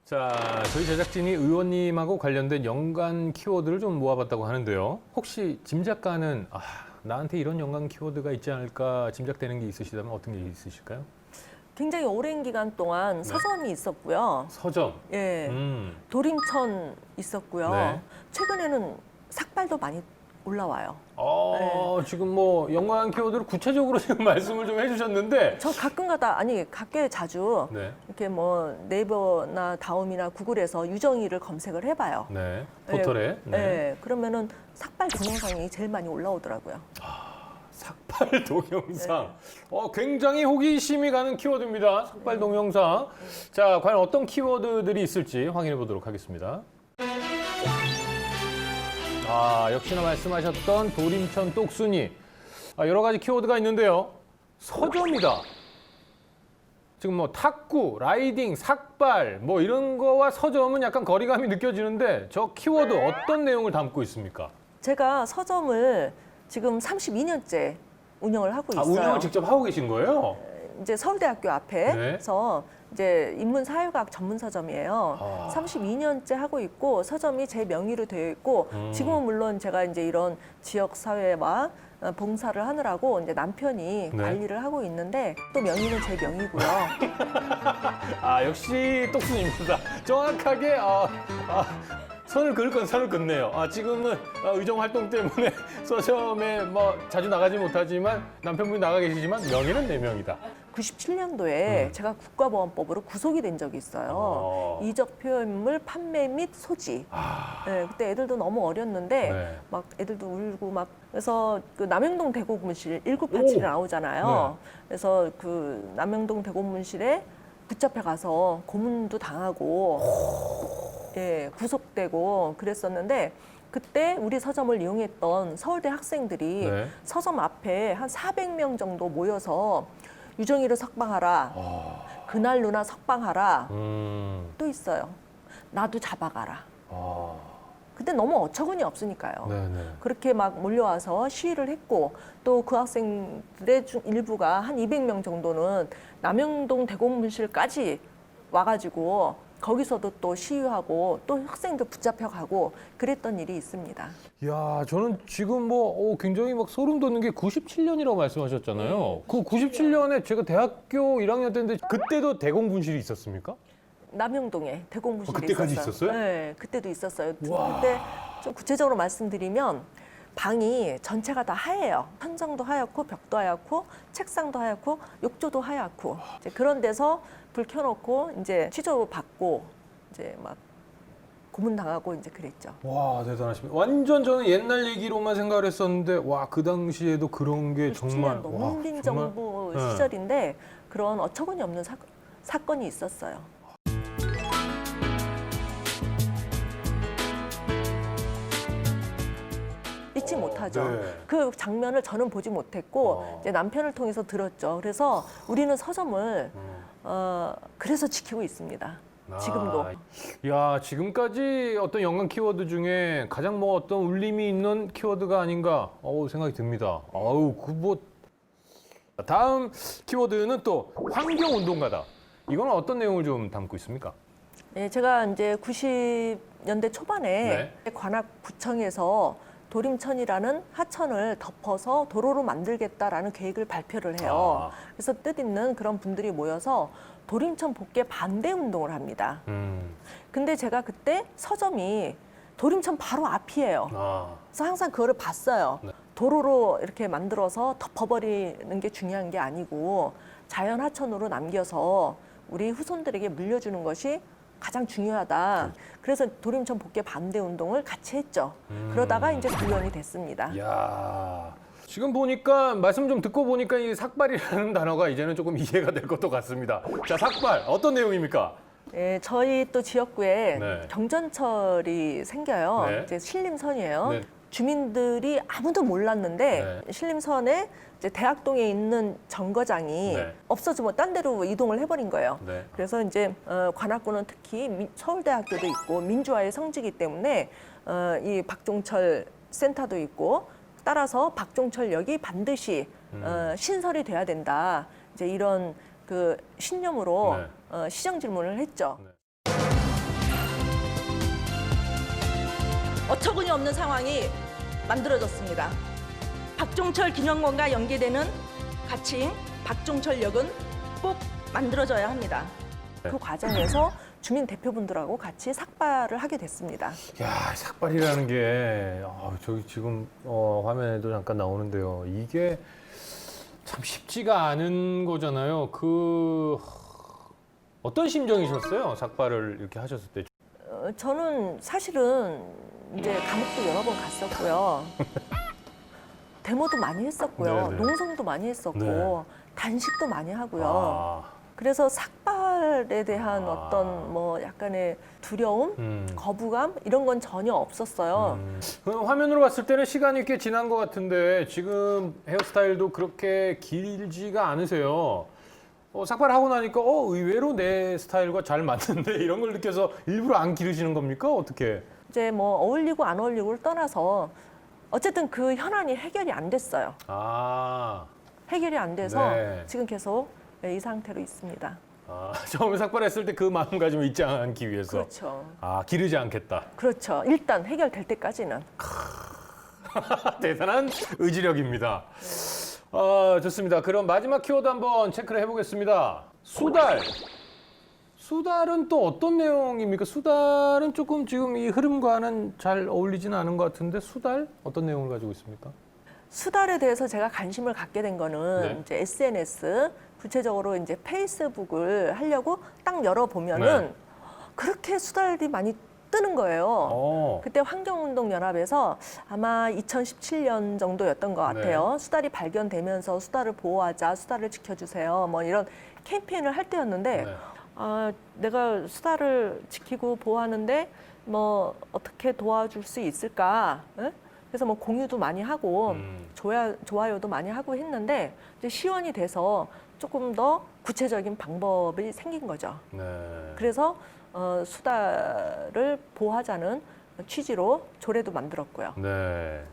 자, 저희 제작진이 의원님하고 관련된 연관 키워드를 좀 모아봤다고 하는데요. 혹시 짐작가는 나한테 이런 연관 키워드가 있지 않을까 짐작되는 게 있으시다면 어떤 게 있으실까요? 굉장히 오랜 기간 동안 서점이 있었고요. 서점. 예, 도림천 있었고요. 네. 최근에는 삭발도 많이 올라와요. 지금 뭐 연관 키워드를 구체적으로 지금 말씀을 좀 해주셨는데. 저 가끔가다 가꽤 자주 네. 이렇게 뭐 네이버나 다음이나 구글에서 유정희를 검색을 해봐요. 네. 포털에. 네. 네. 그러면은 삭발 동영상이 제일 많이 올라오더라고요. 삭발 동영상. 굉장히 호기심이 가는 키워드입니다. 삭발 동영상. 자, 과연 어떤 키워드들이 있을지 확인해 보도록 하겠습니다. 역시나 말씀하셨던 도림천 똑순이. 여러 가지 키워드가 있는데요. 서점이다. 지금 뭐 탁구, 라이딩, 삭발 뭐 이런 거와 서점은 약간 거리감이 느껴지는데 저 키워드 어떤 내용을 담고 있습니까? 제가 서점을 지금 32년째 운영을 하고 있어요. 운영을 직접 하고 계신 거예요? 이제 서울대학교 앞에서 이제 인문사회과학 전문 서점이에요. 32년째 하고 있고 서점이 제 명의로 되어 있고 지금은 물론 제가 이제 이런 지역 사회와 봉사를 하느라고 이제 남편이 관리를 하고 있는데 또 명의는 제 명의고요. 역시 똑순입니다. 정확하게 선을 그을 건 선을 긋네요. 지금은 의정 활동 때문에 서점에 뭐 자주 나가지 못하지만 남편분이 나가 계시지만 명의는 내 명이다. 97년도에 제가 국가보안법으로 구속이 된 적이 있어요. 이적 표현물 판매 및 소지. 네, 그때 애들도 너무 어렸는데 막 애들도 울고 막 그래서 그 남영동 대고문실 1987에 나오잖아요. 그래서 그 남영동 대고문실에 붙잡혀 가서 고문도 당하고 구속되고 그랬었는데 그때 우리 서점을 이용했던 서울대 학생들이 서점 앞에 한 400명 정도 모여서 유정희를 석방하라. 그날 누나 석방하라. 또 있어요. 나도 잡아가라. 그때 너무 어처구니 없으니까요. 그렇게 막 몰려와서 시위를 했고 또 그 학생들의 일부가 한 200명 정도는 남영동 대공문실까지 와가지고 거기서도 또 시위하고 또 학생들 붙잡혀가고 그랬던 일이 있습니다. 이야, 저는 지금 굉장히 막 소름 돋는 게 97년이라고 말씀하셨잖아요. 그 97년에 제가 대학교 1학년 때인데 그때도 대공분실이 있었습니까? 남영동에 대공문실이 그때까지 있었어요? 네, 그때도 있었어요. 그때 좀 구체적으로 말씀드리면 방이 전체가 다 하얘요. 천장도 하얗고 벽도 하얗고 책상도 하얗고 욕조도 하얗고 이제 그런 데서 불 켜놓고 이제 취조 받고 이제 막 고문당하고 이제 그랬죠. 와, 대단하십니다. 완전 저는 옛날 얘기로만 생각을 했었는데 그 당시에도 그런 게 정말 농민 정부 시절인데 그런 어처구니 없는 사건이 있었어요. 잊지 못하죠. 그 장면을 저는 보지 못했고 이제 남편을 통해서 들었죠. 그래서 우리는 서점을 그래서 지키고 있습니다. 지금도. 야, 지금까지 어떤 연관 키워드 중에 가장 어떤 울림이 있는 키워드가 아닌가 생각이 듭니다. 다음 키워드는 또 환경운동가다. 이건 어떤 내용을 좀 담고 있습니까? 네, 제가 이제 90년대 초반에 관악구청에서 도림천이라는 하천을 덮어서 도로로 만들겠다라는 계획을 발표를 해요. 그래서 뜻있는 그런 분들이 모여서 도림천 복개 반대 운동을 합니다. 근데 제가 그때 서점이 도림천 바로 앞이에요. 그래서 항상 그거를 봤어요. 도로로 이렇게 만들어서 덮어버리는 게 중요한 게 아니고 자연 하천으로 남겨서 우리 후손들에게 물려주는 것이 가장 중요하다. 그래서 도림천 복개 반대 운동을 같이 했죠. 그러다가 이제 구현이 됐습니다. 이야, 지금 보니까 말씀 좀 듣고 보니까 이 삭발이라는 단어가 이제는 조금 이해가 될 것도 같습니다. 자, 삭발 어떤 내용입니까? 네, 저희 또 지역구에 경전철이 생겨요. 이제 신림선이에요. 주민들이 아무도 몰랐는데 신림선에 이제 대학동에 있는 정거장이 없어지고 딴 데로 이동을 해버린 거예요. 그래서 이제 관악구는 특히 서울대학교도 있고 민주화의 성지이기 때문에 이 박종철 센터도 있고 따라서 박종철역이 반드시 신설이 돼야 된다. 이제 이런 그 신념으로 시정 질문을 했죠. 어처구니 없는 상황이 만들어졌습니다. 박종철 기념관과 연계되는 가칭 박종철역은 꼭 만들어져야 합니다. 그 과정에서 주민 대표분들하고 같이 삭발을 하게 됐습니다. 야, 삭발이라는 게 저기 지금 화면에도 잠깐 나오는데요. 이게 참 쉽지가 않은 거잖아요. 어떤 심정이셨어요? 삭발을 이렇게 하셨을 때. 저는 사실은 이제 감옥도 여러 번 갔었고요. 데모도 많이 했었고요. 네네. 농성도 많이 했었고 네. 단식도 많이 하고요. 아, 그래서 삭발에 대한 아. 어떤 뭐 약간의 두려움, 거부감 이런 건 전혀 없었어요. 그럼 화면으로 봤을 때는 시간이 꽤 지난 것 같은데 지금 헤어스타일도 그렇게 길지가 않으세요. 삭발하고 나니까 의외로 내 스타일과 잘 맞는데 이런 걸 느껴서 일부러 안 기르시는 겁니까? 어떻게? 이제 뭐 어울리고 안 어울리고를 떠나서 어쨌든 그 현안이 해결이 안 됐어요. 아, 해결이 안 돼서 네. 지금 계속 이 상태로 있습니다. 처음에 삭발했을 때 그 마음가짐을 잊지 않기 위해서. 그렇죠. 기르지 않겠다. 그렇죠. 일단 해결될 때까지는. 대단한 의지력입니다. 좋습니다. 그럼 마지막 키워드 한번 체크를 해보겠습니다. 수달. 수달은 또 어떤 내용입니까? 수달은 조금 지금 이 흐름과는 잘 어울리지는 않은 것 같은데 수달 어떤 내용을 가지고 있습니까? 수달에 대해서 제가 관심을 갖게 된 거는 네. 이제 SNS, 구체적으로 이제 페이스북을 하려고 딱 열어보면은 네. 그렇게 수달이 많이 뜨는 거예요. 그때 환경운동연합에서 아마 2017년 정도였던 것 같아요. 수달이 발견되면서 수달을 보호하자, 수달을 지켜주세요. 뭐 이런 캠페인을 할 때였는데 네. 내가 수달을 지키고 보호하는데 뭐 어떻게 도와줄 수 있을까? 응? 그래서 뭐 공유도 많이 하고 좋아요도 많이 하고 했는데 이제 시연이 돼서 조금 더 구체적인 방법이 생긴 거죠. 네. 그래서 수달을 보호하자는 취지로 조례도 만들었고요. 네.